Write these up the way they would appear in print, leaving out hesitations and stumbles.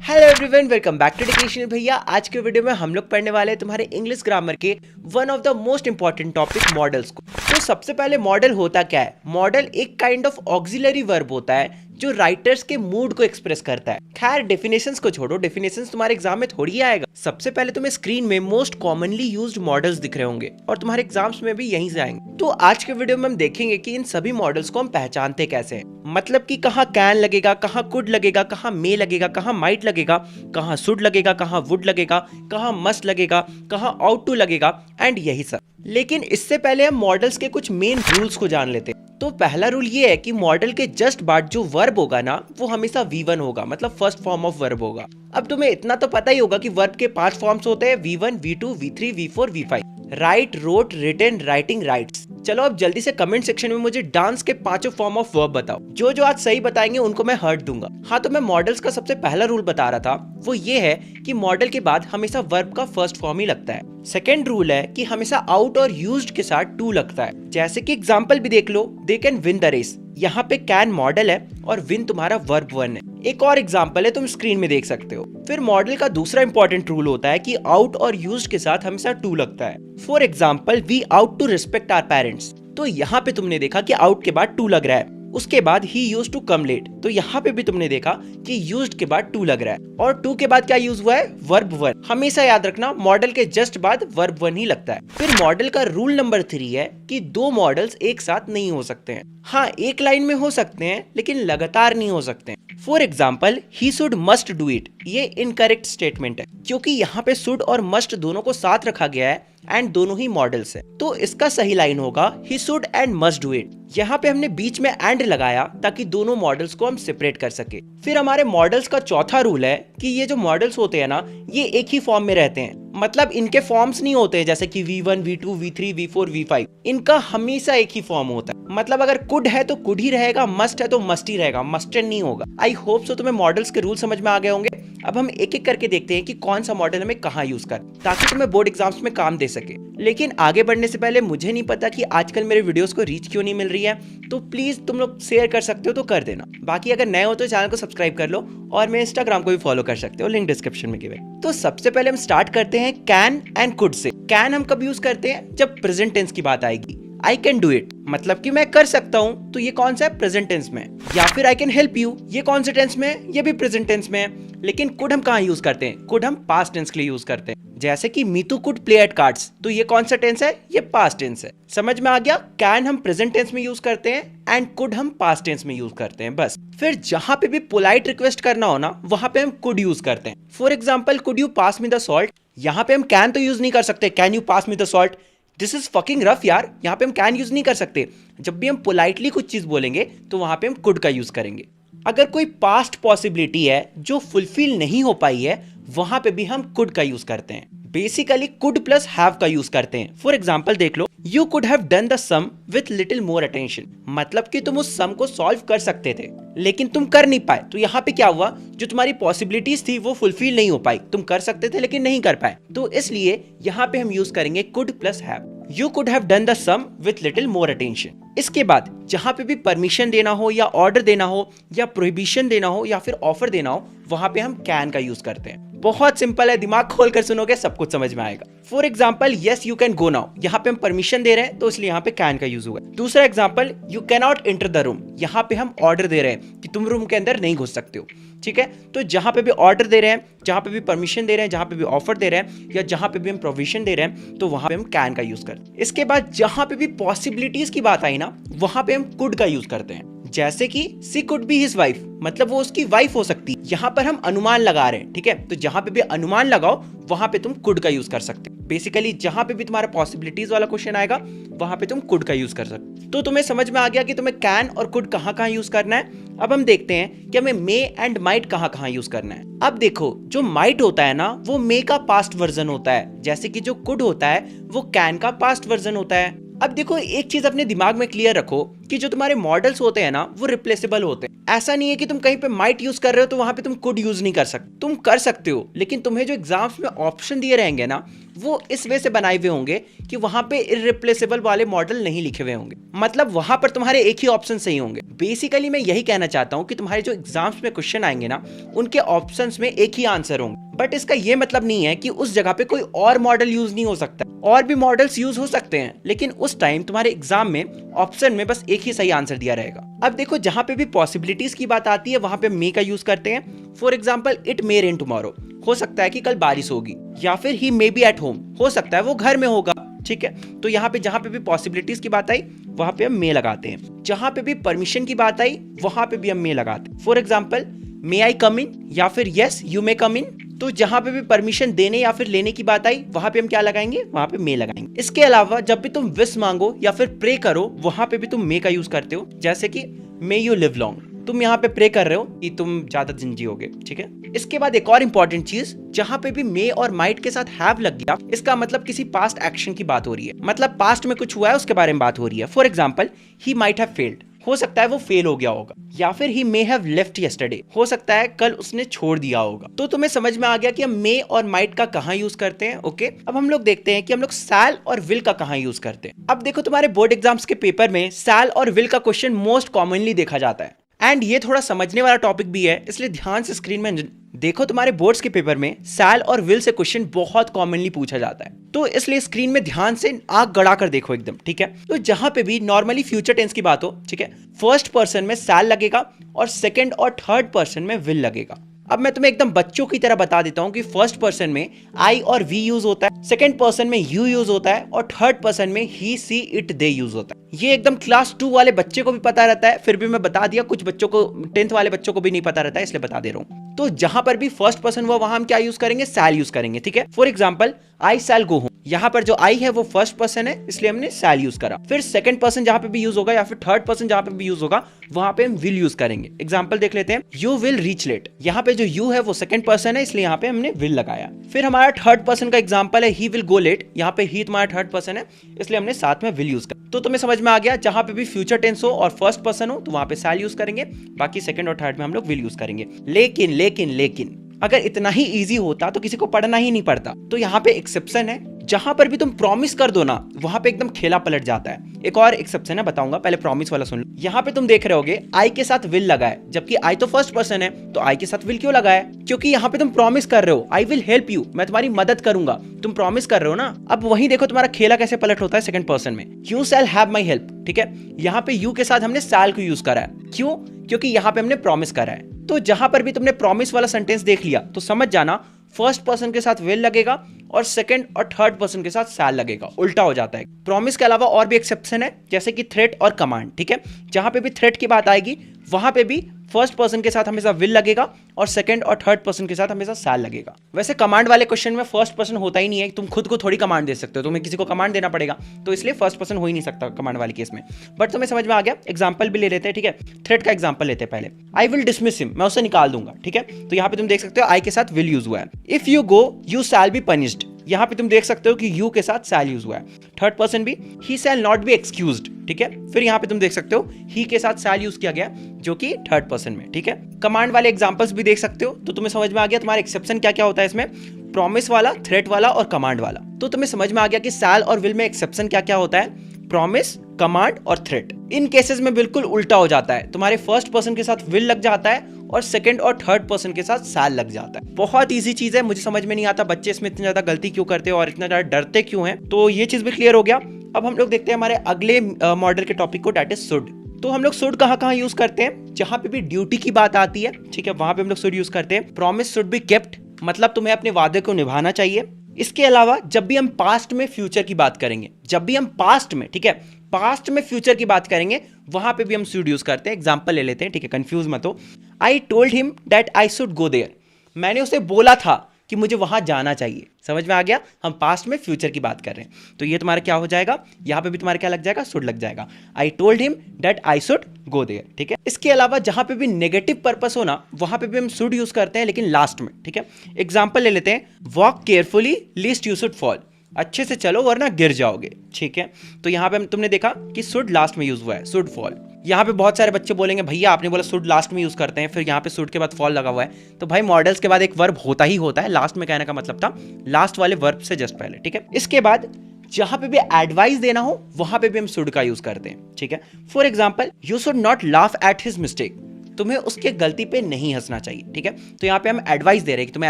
Hello everyone, welcome back to educational भैया। आज के वीडियो में हम लोग पढ़ने वाले हैं तुम्हारे इंग्लिश ग्रामर के one of the most important topic models को। तो सबसे पहले मॉडल होता क्या है? मॉडल एक काइंड ऑफ ऑक्सिलरी वर्ब होता है जो राइटर्स के मूड को एक्सप्रेस करता है। खैर डेफिनेशंस को छोड़ो, डेफिनेशंस तुम्हारे एग्जाम में थोड़ी आएगा। सबसे पहले तुम्हें स्क्रीन में मोस्ट कॉमनली यूज्ड मॉडल्स दिख रहे होंगे और तुम्हारे एग्जाम्स में भी यहीं से आएंगे। तो आज के वीडियो में हम देखेंगे कि इन सभी मॉडल्स को हम पहचानते कैसे हैं। मतलब कि कहाँ कैन लगेगा, कहाँ कुड लगेगा, कहाँ मे लगेगा, कहाँ माइट लगेगा, कहाँ शुड लगेगा, कहाँ वुड लगेगा, कहाँ मस्ट लगेगा, कहाँ आउट टू लगेगा एंड यही सब। लेकिन इससे पहले हम मॉडल्स के कुछ मेन रूल्स को जान लेते हैं। तो पहला रूल ये है कि मॉडल के जस्ट बाद जो वर्ब होगा ना, वो हमेशा V1 होगा, मतलब फर्स्ट फॉर्म ऑफ वर्ब होगा। अब तुम्हें इतना तो पता ही होगा कि वर्ब के 5 फॉर्म्स होते हैं, V1, V2, V3, V4, V5। Write, wrote, written, writing, writes. चलो अब जल्दी से कमेंट सेक्शन में मुझे डांस के 5 फॉर्म ऑफ वर्ब बताओ। जो आज सही बताएंगे उनको मैं हर्ट दूंगा। हाँ, तो मैं मॉडल्स का सबसे पहला रूल बता रहा था, वो ये है कि मॉडल के बाद हमेशा वर्ब का फर्स्ट फॉर्म ही लगता है। सेकेंड रूल है कि हमेशा आउट और यूज्ड के साथ टू लगता है। जैसे कि एग्जाम्पल भी देख लो, they can win the race. यहाँ पे कैन मॉडल है और विन तुम्हारा वर्ब वन है। एक और एग्जाम्पल है, तुम स्क्रीन में देख सकते हो। फिर मॉडल का दूसरा इंपॉर्टेंट रूल होता है कि आउट और यूज्ड के साथ हमेशा टू लगता है। For example, we ought to respect our parents. तो यहाँ पे तुमने देखा कि आउट के बाद टू लग रहा है। उसके बाद ही यूज्ड टू कम लेट, तो यहाँ पे भी तुमने देखा कि यूज्ड के बाद टू लग रहा है। और टू के बाद क्या यूज हुआ है? Verb one. हमेशा याद रखना, मॉडल के जस्ट बाद वर्ब वन ही लगता है। फिर मॉडल का रूल नंबर 3 है कि दो मॉडल्स एक साथ नहीं हो सकते हैं। हाँ, एक लाइन में हो सकते हैं लेकिन लगातार नहीं हो सकते हैं। For example, he should must do it, ये इनकरेक्ट स्टेटमेंट है क्योंकि यहाँ पे शुड और मस्ट दोनों को साथ रखा गया है एंड दोनों ही मॉडल्स है। तो इसका सही लाइन होगा he should and must do it. यहाँ पे हमने बीच में एंड लगाया ताकि दोनों मॉडल्स को हम सेपरेट कर सके। फिर हमारे मॉडल्स का चौथा रूल है कि ये जो मॉडल्स होते हैं ना, ये एक ही फॉर्म में रहते हैं। मतलब इनके फॉर्म्स नहीं होते हैं जैसे कि V1, V2, V3, V4, V5। इनका हमेशा एक ही फॉर्म होता है। मतलब अगर कुड है तो कुड ही रहेगा, मस्ट है तो मस्ट ही रहेगा, मस्टेड नहीं होगा। आई होप सो तुम्हें मॉडल्स के रूल समझ में आ गए होंगे। अब हम एक एक करके देखते हैं कि कौन सा मॉडल हमें कहाँ यूज कर, ताकि तुम्हें बोर्ड एग्जाम्स में काम दे सके। लेकिन आगे बढ़ने से पहले मुझे नहीं पता कि आजकल मेरे वीडियोस को रीच क्यों नहीं मिल रही है, तो प्लीज तुम लोग शेयर कर सकते हो तो कर देना। बाकी अगर नए हो तो चैनल को सब्सक्राइब कर लो और मेरे इंस्टाग्राम को भी फॉलो कर सकते हो, लिंक डिस्क्रिप्शन में गिवन है। तो सबसे पहले हम स्टार्ट करते हैं can and could say. Can हम कब यूज करते हैं? जब प्रेजेंट टेंस की बात आएगी। आई कैन डू इट मतलब कि मैं कर सकता हूँ, तो ये कौन सा है? प्रेजेंट टेंस में। या फिर आई कैन हेल्प यू, ये कौन से टेंस में है? ये भी प्रेजेंट टेंस में है। लेकिन कुड हम कहाँ यूज करते हैं? कुड हम पास्ट टेंस के लिए यूज करते हैं। जैसे कि Meetu could play at cards, तो ये कौन सा टेंस है? ये पास्ट टेंस है। समझ में आ गया? कैन हम प्रेजेंट टेंस में यूज करते हैं एंड कुड हम पास्ट टेंस में यूज करते हैं, बस। फिर जहां पे भी पोलाइट रिक्वेस्ट करना हो ना, वहां पे हम कुड यूज करते हैं। For example, could you pass me the salt. यहाँ पे हम कैन तो यूज नहीं कर सकते, can you pass me the salt, this is fucking rough यार। यहाँ पे हम कैन यूज नहीं कर सकते। जब भी हम पोलाइटली कुछ चीज बोलेंगे तो वहां पे हम कुड का यूज करेंगे। अगर कोई पास्ट पॉसिबिलिटी है जो फुलफिल नहीं हो पाई है, वहां पे भी हम कुड का यूज करते हैं। बेसिकली कुड प्लस हैव का यूज करते हैं। फॉर एग्जाम्पल देख लो, you could have done the sum with little more attention. मतलब कि तुम उस सम को सॉल्व कर सकते थे लेकिन तुम कर नहीं पाए। तो यहाँ पे क्या हुआ? जो तुम्हारी पॉसिबिलिटीज थी वो फुलफिल नहीं हो पाई। तुम कर सकते थे लेकिन नहीं कर पाए, तो इसलिए यहाँ पे हम यूज करेंगे could plus have. You could have done the sum with little more attention. इसके बाद जहां पे भी परमिशन देना हो या ऑर्डर देना हो या प्रोहिबिशन देना हो या फिर ऑफर देना हो, वहां पे हम कैन का यूज करते हैं। बहुत सिंपल है, दिमाग खोलकर सुनोगे सब कुछ समझ में आएगा। For example, yes you can go now, यहाँ पे हम परमिशन दे रहे हैं तो इसलिए यहाँ पे कैन का यूज हुआ। दूसरा example, you can not enter the room, यहाँ पे हम ऑर्डर दे रहे हैं कि तुम रूम के अंदर नहीं घुस सकते हो। ठीक है, तो जहां पे भी ऑर्डर दे रहे हैं, जहां पे भी परमिशन दे रहे हैं, जहां पे भी ऑफर दे रहे हैं या जहां पे भी हम प्रोविजन दे रहे हैं, तो वहां पे हम कैन का यूज करते हैं। इसके बाद जहां पे भी पॉसिबिलिटीज की बात आई ना, वहां पे हम कुड का यूज करते हैं। जैसे कि सी कुड बी हिज वाइफ, मतलब वो उसकी वाइफ हो सकती है। यहाँ पर हम अनुमान लगा रहे हैं, ठीक है, तो जहां पे भी अनुमान लगाओ वहां पे तुम कुड का यूज कर सकते हो। बेसिकली जहां पे भी तुम्हारा पॉसिबिलिटीज वाला क्वेश्चन आएगा वहां पे तुम कुड का यूज कर सकते हो। तो तुम्हें समझ में आ गया कि तुम्हें कैन और कुड कहाँ कहाँ यूज करना है। अब हम देखते हैं कि हमें मे एंड माइट कहाँ कहाँ यूज करना है। अब देखो, जो माइट होता है ना, वो मे का पास्ट वर्जन होता है, जैसे कि जो कुड होता है वो कैन का पास्ट वर्जन होता है। अब देखो, एक चीज अपने दिमाग में क्लियर रखो कि जो तुम्हारे मॉडल्स होते हैं ना, वो रिप्लेसेबल होते हैं। ऐसा नहीं है कि तुम कहीं पे माइट यूज कर रहे हो तो वहां पे तुम कुड यूज नहीं कर सकते, तुम कर सकते हो, लेकिन तुम्हें जो एग्जाम्स में ऑप्शन दिए रहेंगे ना वो इस वे से बनाए हुए होंगे कि वहां पे इररिप्लेसेबल वाले मॉडल नहीं लिखे हुए होंगे, मतलब वहां पर तुम्हारे एक ही ऑप्शन सही होंगे। बेसिकली मैं यही कहना चाहता हूं कि तुम्हारे जो एग्जाम्स में क्वेश्चन आएंगे ना उनके ऑप्शंस में एक ही आंसर होंगे, बट इसका ये मतलब नहीं है कि उस जगह पे कोई और मॉडल यूज नहीं हो सकता, और भी मॉडल्स यूज हो सकते हैं, लेकिन उस टाइम तुम्हारे एग्जाम में ऑप्शन में बस एक ही सही आंसर दिया रहेगा। अब देखो जहां पे भी पॉसिबिलिटीज की बात आती है वहां पे मे का यूज करते हैं। For example it may rain tomorrow, हो सकता है कि कल बारिश होगी, या फिर ही मे बी एट होम, हो सकता है वो घर में होगा, ठीक है। तो यहाँ पे जहां पे भी पॉसिबिलिटीज की बात आई वहां पे हम मे लगाते हैं, जहां पे भी परमिशन की बात आई वहां पे भी हम मे लगाते हैं। फॉर एग्जाम्पल मे आई कम इन या फिर यस यू मे कम इन, तो जहां पे भी परमिशन देने या फिर लेने की बात आई वहां पे हम क्या लगाएंगे, वहां पे मे लगाएंगे। इसके अलावा जब भी तुम विश मांगो या फिर प्रे करो वहां पे भी तुम मे का यूज करते हो, जैसे कि मे यू लिव लॉन्ग, तुम यहाँ पे प्रे कर रहे हो कि तुम ज्यादा दिन जियोगे, ठीक है। इसके बाद एक और इंपॉर्टेंट चीज, जहां पे भी मे और माइट के साथ हैव लग गया इसका मतलब किसी पास्ट एक्शन की बात हो रही है, मतलब पास्ट में कुछ हुआ है उसके बारे में बात हो रही है। For example he might have failed, हो सकता है वो फेल हो गया होगा, या फिर ही मे हैव लेफ्ट यस्टरडे, हो सकता है कल उसने छोड़ दिया होगा। तो तुम्हें समझ में आ गया कि हम मे और माइट का कहां यूज करते हैं। ओके, अब हम लोग देखते हैं कि हम लोग सैल और विल का कहां यूज करते हैं। अब देखो तुम्हारे बोर्ड एग्जाम्स के पेपर में सैल और विल का क्वेश्चन मोस्ट कॉमनली देखा जाता है, एंड ये थोड़ा समझने वाला टॉपिक भी है, इसलिए ध्यान से स्क्रीन में देखो। तुम्हारे बोर्ड्स के पेपर में सैल और विल से क्वेश्चन बहुत कॉमनली पूछा जाता है, तो इसलिए स्क्रीन में ध्यान से आंख गड़ा कर देखो एकदम, ठीक है। तो जहां पे भी नॉर्मली फ्यूचर टेंस की बात हो, ठीक है, फर्स्ट पर्सन में सैल लगेगा और सेकंड और थर्ड पर्सन में विल लगेगा। अब मैं तुम्हें एकदम बच्चों की तरह बता देता हूं कि फर्स्ट पर्सन में आई और वी यूज होता है, सेकंड पर्सन में यू यूज होता है, और थर्ड पर्सन में ही सी इट दे यूज होता है। ये एकदम क्लास 2 वाले बच्चे को भी पता रहता है, फिर भी मैं बता दिया, कुछ बच्चों को 10th वाले बच्चों को भी नहीं पता रहता है, इसलिए बता दे रहा हूं। तो जहां पर भी फर्स्ट पर्सन हुआ वहां हम क्या यूज करेंगे, सैल यूज करेंगे, ठीक है। For example I shall go home, यहाँ पर जो आई है वो फर्स्ट पर्सन है इसलिए हमने सैल यूज करा। फिर सेकंड पर्सन जहां पे भी यूज होगा या फिर थर्ड पर्सन जहां पे भी यूज होगा वहां पे हम विल यूज करेंगे। एग्जांपल देख लेते हैं, यू विल रीच लेट, यहाँ पे जो यू है वो सेकंड पर्सन है इसलिए यहाँ पे हमने विल लगाया। फिर हमारा थर्ड पर्सन का एग्जांपल है ही विल गो लेट, यहाँ पे ही तुम्हारा थर्ड पर्सन है इसलिए हमने साथ में विल यूज करा। तो तुम्हें समझ में आ गया, जहां पे भी फ्यूचर टेंस हो और फर्स्ट पर्सन हो तो वहां पे सैल यूज करेंगे, बाकी सेकंड और थर्ड में हम लोग विल यूज करेंगे। लेकिन लेकिन लेकिन अगर इतना ही इजी होता तो किसी को पढ़ना ही नहीं पड़ता। तो यहाँ पे एक्सेप्शन है, जहां पर भी तुम प्रॉमिस कर दो ना वहां पे एकदम खेला पलट जाता है। एक और एक्सेप्शन है बताऊंगा, पहले प्रॉमिस वाला सुन लो। यहाँ पे तुम देख रहे होगे आई के साथ विल लगा है, जबकि आई तो फर्स्ट पर्सन है, तो आई के साथ विल क्यों लगा है, क्योंकि यहाँ पे तुम प्रॉमिस कर रहे हो आई विल हेल्प यू, मैं तुम्हारी मदद करूंगा, तुम प्रॉमिस कर रहे हो ना। अब वही देखो तुम्हारा खेला कैसे पलट होता है सेकंड पर्सन में, you shall have my help, ठीक है। यहाँ पे यू के साथ हमने शैल को यूज करा है, क्यों, क्योंकि यहाँ पे हमने प्रॉमिस करा है। तो जहां पर भी तुमने प्रॉमिस वाला सेंटेंस देख लिया तो समझ जाना फर्स्ट पर्सन के साथ विल लगेगा और सेकंड और थर्ड पर्सन के साथ शैल लगेगा, उल्टा हो जाता है। प्रॉमिस के अलावा और भी एक्सेप्शन है, जैसे कि थ्रेट और कमांड, ठीक है। जहां पे भी थ्रेट की बात आएगी वहां पे भी फर्स्ट पर्सन के साथ हमेशा विल लगेगा और सेकंड और थर्ड पर्सन के साथ हमेशा शैल लगेगा। वैसे कमांड वाले क्वेश्चन में फर्स्ट पर्सन होता ही नहीं है, तुम खुद को थोड़ी कमांड दे सकते हो, तुम्हें किसी को कमांड देना पड़ेगा, तो इसलिए फर्स्ट पर्सन हो ही नहीं सकता कमांड वाले केस में। बट तुम्हें समझ में आ गया। एग्जांपल भी ले लेते हैं, ठीक है। थ्रेट का एग्जांपल लेते हैं पहले, आई विल डिसमिस हिम, मैं उसे निकाल दूंगा, ठीक है। तो यहाँ पे तुम देख सकते हो आई के साथ विल यूज हुआ है। If you go you shall be punished, यहाँ पे तुम देख सकते हो कि यू के साथ शैल यूज हुआ है। थर्ड पर्सन भी ही शैल नॉट बी एक्सक्यूज्ड, ठीक है। फिर यहाँ पे तुम देख सकते हो ही के साथ शैल यूज किया गया जो कि थर्ड पर्सन में, ठीक है। कमांड वाले एग्जांपल्स भी देख सकते हो, तो तुम्हें समझ में आ गया तुम्हारा एक्सेप्शन क्या क्या होता है इसमें, प्रॉमिस वाला, थ्रेट वाला और कमांड वाला। तो तुम्हें समझ में आ गया कि शैल और विल में एक्सेप्शन क्या क्या होता है, प्रॉमिस, कमांड और थ्रेट। इन केसेस में बिल्कुल उल्टा हो जाता है, तुम्हारे फर्स्ट पर्सन के साथ विल लग जाता है और सेकंड और थर्ड पर्सन के साथ शैल लग जाता है। बहुत इजी चीज है, मुझे समझ में नहीं आता बच्चे इसमें इतनी ज्यादा गलती क्यों करते हैं और इतना ज्यादा डरते क्यों हैं। तो ये चीज भी क्लियर हो गया। अब हम लोग देखते हैं हमारे अगले मॉडल के टॉपिक को, डेट इज शुड। तो हम लोग शुड कहाँ यूज करते हैं, जहां पे भी ड्यूटी की बात आती है, ठीक है, वहां पे हम लोग शुड यूज करते हैं। प्रॉमिस शुड बी केप्ट, मतलब तुम्हें अपने वादे को निभाना चाहिए। इसके अलावा जब भी हम पास्ट में फ्यूचर की बात करेंगे, जब भी हम पास्ट में, ठीक है, पास्ट में फ्यूचर की बात करेंगे वहां पे भी हम शुड यूज करते हैं। एग्जांपल ले लेते हैं, ठीक है, कंफ्यूज मत हो। I told him that I should go there, मैंने उसे बोला था कि मुझे वहां जाना चाहिए। समझ में आ गया, हम पास्ट में फ्यूचर की बात कर रहे हैं। तो ये तुम्हारा क्या हो जाएगा, यहाँ पे भी तुम्हारा क्या लग जाएगा, शुड लग जाएगा। I told him that I should go there, ठीक है। इसके अलावा जहां पे भी नेगेटिव पर्पस हो ना वहां पे भी हम शुड यूज करते हैं, लेकिन लास्ट में, ठीक है। एग्जाम्पल ले लेते हैं, walk carefully least you should fall, अच्छे से चलो वरना गिर जाओगे, ठीक है। तो यहाँ पे तुमने देखा कि शुड लास्ट में यूज हुआ है, शुड फॉल। यहाँ पे बहुत सारे बच्चे बोलेंगे भैया आपने बोला शुड लास्ट में यूज करते हैं, फिर यहाँ पे शुड के बाद फॉल लगा हुआ है। तो भाई मॉडल्स के बाद एक वर्ब होता ही होता है, लास्ट में कहने का मतलब था लास्ट वाले वर्ब से जस्ट पहले, ठीक है। इसके बाद जहां पे भी एडवाइस देना हो वहां पे भी हम शुड का यूज करते हैं, ठीक है। For example, you should not laugh at his mistake, तुम्हें उसके गलती पे नहीं हंसना चाहिए, ठीक है। तो यहाँ पे हम एडवाइस दे रहे हैं कि तुम्हें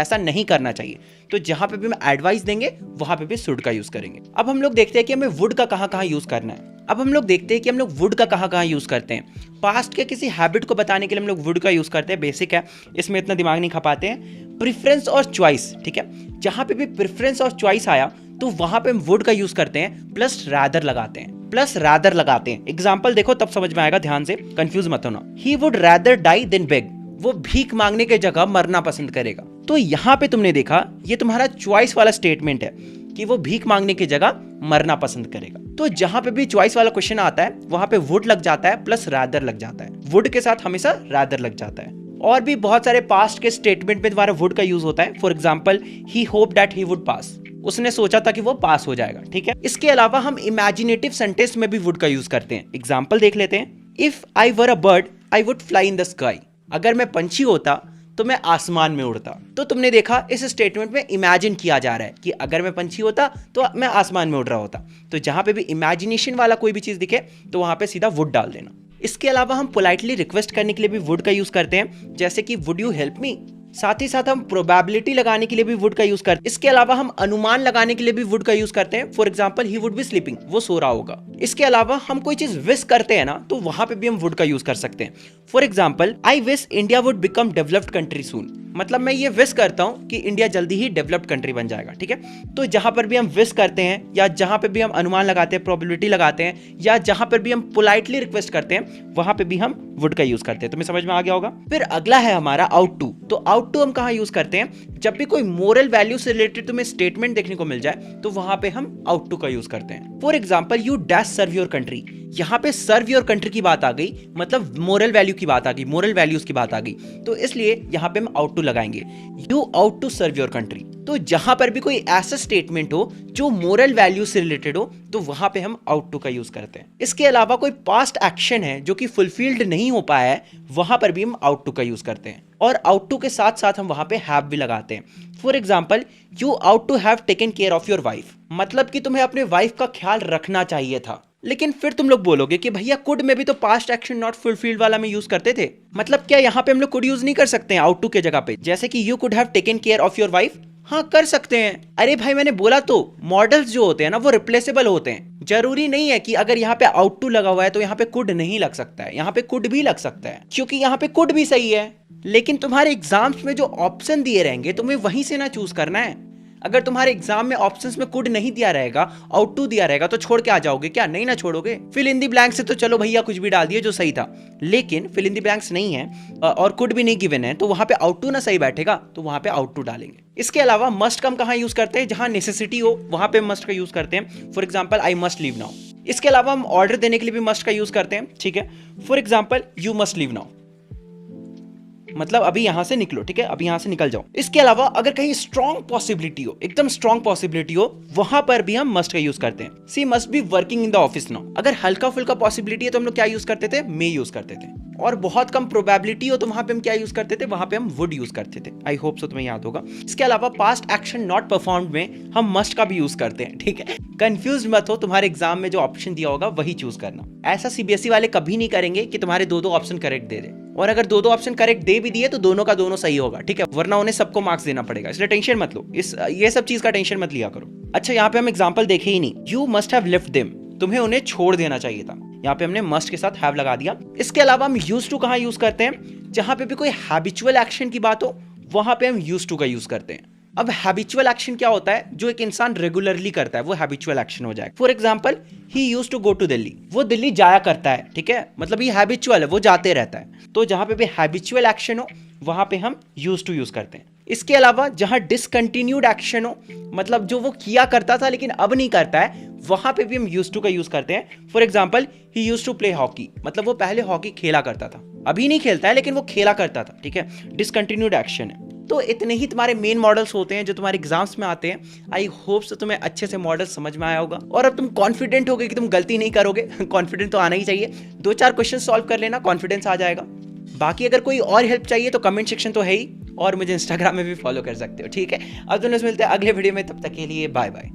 ऐसा नहीं करना चाहिए, तो जहां पे भी हम एडवाइस देंगे वहां पे भी शुड का यूज करेंगे। अब हम लोग देखते हैं कि हमें वुड का कहाँ यूज करना है। अब हम लोग देखते हैं कि हम लोग वुड का कहाँ यूज करते हैं। पास्ट के किसी हैबिट को बताने के लिए हम लोग वुड का यूज करते हैं, बेसिक है, इसमें इतना दिमाग नहीं खपाते हैं। प्रेफरेंस और चॉइस, ठीक है, जहां पे भी प्रेफरेंस और चॉइस आया तो वहां पे हम वुड का यूज करते हैं, प्लस रादर लगाते हैं, एग्जाम्पल देखो तब समझ में आएगा, ध्यान से कंफ्यूज मत होना। He would rather die than beg, वो भीख मांगने के जगह मरना पसंद करेगा। तो यहाँ पे तुमने देखा ये तुम्हारा चॉइस वाला स्टेटमेंट है कि वो भीख मांगने की जगह मरना पसंद करेगा। तो जहां पे भी चॉइस वाला क्वेश्चन आता है वहां पे वुड लग जाता है प्लस रादर लग जाता है, वुड के साथ हमेशा रादर लग जाता है। और भी बहुत सारे पास्ट के स्टेटमेंट में तुम्हारा वुड का यूज होता है। For example, he hope that he would पास, उसने सोचा था कि वो पास हो जाएगा, ठीक है। इसके अलावा हम इमेजिनेटिव सेंटेंस में भी वुड का यूज करते हैं। एग्जाम्पल देख लेते हैं। If I were a bird I would fly in the sky, अगर मैं पंछी होता तो मैं आसमान में उड़ता। तो तुमने देखा इस स्टेटमेंट में इमेजिन किया जा रहा है कि अगर मैं पंछी होता तो मैं आसमान में उड़ रहा होता। तो जहां पे भी इमेजिनेशन वाला कोई भी चीज दिखे तो वहां पे सीधा वुड डाल देना। इसके अलावा हम पोलाइटली रिक्वेस्ट करने के लिए भी वुड का यूज करते हैं, जैसे कि वुड यू हेल्प मी। साथ ही साथ हम प्रोबेबिलिटी लगाने के लिए भी वुड का यूज करते हैं। इसके अलावा हम अनुमान लगाने के लिए भी वुड का यूज करते हैं। For example, he would be sleeping, वो सो रहा होगा। इसके अलावा हम कोई चीज विश करते हैं ना, तो वहां पे भी हम वुड का यूज कर सकते हैं। For example, I wish India would become developed country soon, मतलब मैं ये विश करता हूं कि इंडिया जल्दी ही डेवलप्ड कंट्री बन जाएगा, ठीक है। तो जहां पर भी हम विश करते हैं या जहां पे भी हम अनुमान लगाते हैं, प्रोबेबिलिटी लगाते हैं, या जहां पर भी हम पोलाइटली रिक्वेस्ट करते हैं वहां पे भी हम वुड का यूज करते हैं। तुम्हें समझ में आ गया होगा। फिर अगला है हमारा आउट टू। तो आउट टू हम कहाँ यूज करते हैं? जब भी कोई मोरल वैल्यू से रिलेटेड तुम्हें स्टेटमेंट देखने को मिल जाए तो वहां पे हम आउट टू का यूज करते हैं। For example, you dash serve your country, यहाँ पे सर्व योर कंट्री की बात आ गई, मतलब मोरल वैल्यू की बात आ गई, मोरल वैल्यूज की बात आ गई, तो इसलिए यहाँ पे हम आउट टू लगाएंगे। You ought to serve your country. तो जहां पर भी कोई ऐसा स्टेटमेंट हो जो मोरल वैल्यू से रिलेटेड हो तो वहां पे हम आउट टू का यूज करते हैं। इसके अलावा कोई पास्ट एक्शन है जो कि फुलफिल्ड नहीं हो पाया है, वहां पर भी हम आउट टू का यूज करते हैं। और आउट टू के साथ साथ हम वहां पे हैव भी लगाते हैं। For example, you ought to have taken care of your wife, मतलब कि तुम्हें अपने वाइफ का ख्याल रखना चाहिए था। लेकिन फिर तुम लोग बोलोगे कि भैया कुड में भी तो पास्ट एक्शन नॉट फुलफिल्ड वाला में यूज करते थे, मतलब क्या यहाँ पे हम लोग कुड यूज नहीं कर सकते हैं आउट टू के जगह पे? जैसे कि you could have taken care of your wife, हाँ कर सकते हैं। अरे भाई मैंने बोला तो मॉडल्स जो होते हैं ना वो रिप्लेसेबल होते हैं। जरूरी नहीं है कि अगर यहाँ पे आउट टू लगा हुआ है तो यहाँ पे कुड नहीं लग सकता है, यहाँ पे कुड भी लग सकता है, क्योंकि यहाँ पे कुड भी सही है। लेकिन तुम्हारे एग्जाम्स में जो ऑप्शन दिए रहेंगे तुम्हें वहीं से ना चूज करना है। अगर तुम्हारे एग्जाम में ऑप्शंस में कुड नहीं दिया रहेगा, आउट टू दिया रहेगा, तो छोड़ के आ जाओगे क्या? नहीं ना छोड़ोगे। फिल इन दी ब्लैंक से तो चलो भैया कुछ भी डाल दिए जो सही था, लेकिन फिल इन दी ब्लैंक्स नहीं है और कुड भी नहीं गिवन है, तो वहां पे आउट टू ना सही बैठेगा, तो वहां पे आउट टू डालेंगे। इसके अलावा मस्ट का हम कहाँ यूज करते हैं? जहां नेसेसिटी हो वहां पे मस्ट का यूज करते हैं। For example, I must leave now. इसके अलावा हम ऑर्डर देने के लिए भी मस्ट का यूज करते हैं, ठीक है। For example, you must leave now, मतलब अभी यहां से निकलो, ठीक है, अभी यहां से निकल जाओ। इसके अलावा अगर कहीं स्ट्रॉन्ग पॉसिबिलिटी हो, एकदम स्ट्रॉन्ग पॉसिबिलिटी हो, वहां पर भी हम मस्ट का यूज करते हैं। She must be working in the office now. अगर हल्का फुल्का पॉसिबिलिटी है तो हम लोग क्या यूज करते थे? मे यूज करते थे। और बहुत कम प्रोबेबिलिटी हो तो वहां पे हम क्या यूज करते थे? वहां पे हम वुड यूज करते थे। आई होप सो तुम्हें याद होगा। इसके अलावा पास्ट एक्शन नॉट परफॉर्म्ड में हम मस्ट का भी यूज करते हैं, ठीक है। कंफ्यूज मत हो, तुम्हारे एग्जाम में जो ऑप्शन दिया होगा वही चूज करना। ऐसा सीबीएसई वाले कभी नहीं करेंगे कि तुम्हारे दो ऑप्शन करेक्ट दे दे, और अगर दो ऑप्शन करेक्ट दे भी दिए तो दोनों का दोनों सही होगा, ठीक है, वरना उन्हें सबको मार्क्स देना पड़ेगा। इसलिए टेंशन मत लो, ये सब चीज का टेंशन मत लिया करो। अच्छा, यहाँ पे हम एग्जाम्पल देखे ही नहीं। You must have left them, तुम्हें उन्हें छोड़ देना चाहिए था। यहाँ पे हमने मस्ट के साथ हैव लगा दिया। इसके अलावा हम यूज टू कहाँ यूज करते हैं? जहां पे भी कोई हैबिचुअल एक्शन की बात हो वहां पे हम यूज टू का यूज करते हैं। अब हैबिचुअल एक्शन क्या होता है? जो एक इंसान रेगुलरली करता है वो हैबिचुअल एक्शन हो जाएगा। For example, he used to go to Delhi, वो दिल्ली जाया करता है, ठीक है, मतलब ये हैबिचुअल है, वो जाते रहता है। तो जहां पे भी हैबिचुअल एक्शन हो वहां पे हम यूज टू यूज करते हैं। इसके अलावा जहां डिसकंटिन्यूड एक्शन हो, मतलब जो वो किया करता था लेकिन अब नहीं करता है, वहां पे भी हम यूज टू का यूज करते हैं। For example, he used to play hockey, मतलब वो पहले हॉकी खेला करता था, अभी नहीं खेलता है लेकिन वो खेला करता था, ठीक है, डिसकंटिन्यूड एक्शन है। तो इतने ही तुम्हारे मेन मॉडल्स होते हैं जो तुम्हारे एग्जाम्स में आते हैं। आई होप सो तुम्हें अच्छे से मॉडल समझ में आया होगा और अब तुम कॉन्फिडेंट हो गए कि तुम गलती नहीं करोगे। कॉन्फिडेंट तो आना ही चाहिए, 2-4 क्वेश्चन सॉल्व कर लेना, कॉन्फिडेंस आ जाएगा। बाकी अगर कोई और हेल्प चाहिए तो कमेंट सेक्शन तो है ही, और मुझे इंस्टाग्राम में भी फॉलो कर सकते हो, ठीक है। अब दोनों से मिलते हैं अगले वीडियो में, तब तक के लिए बाय बाय।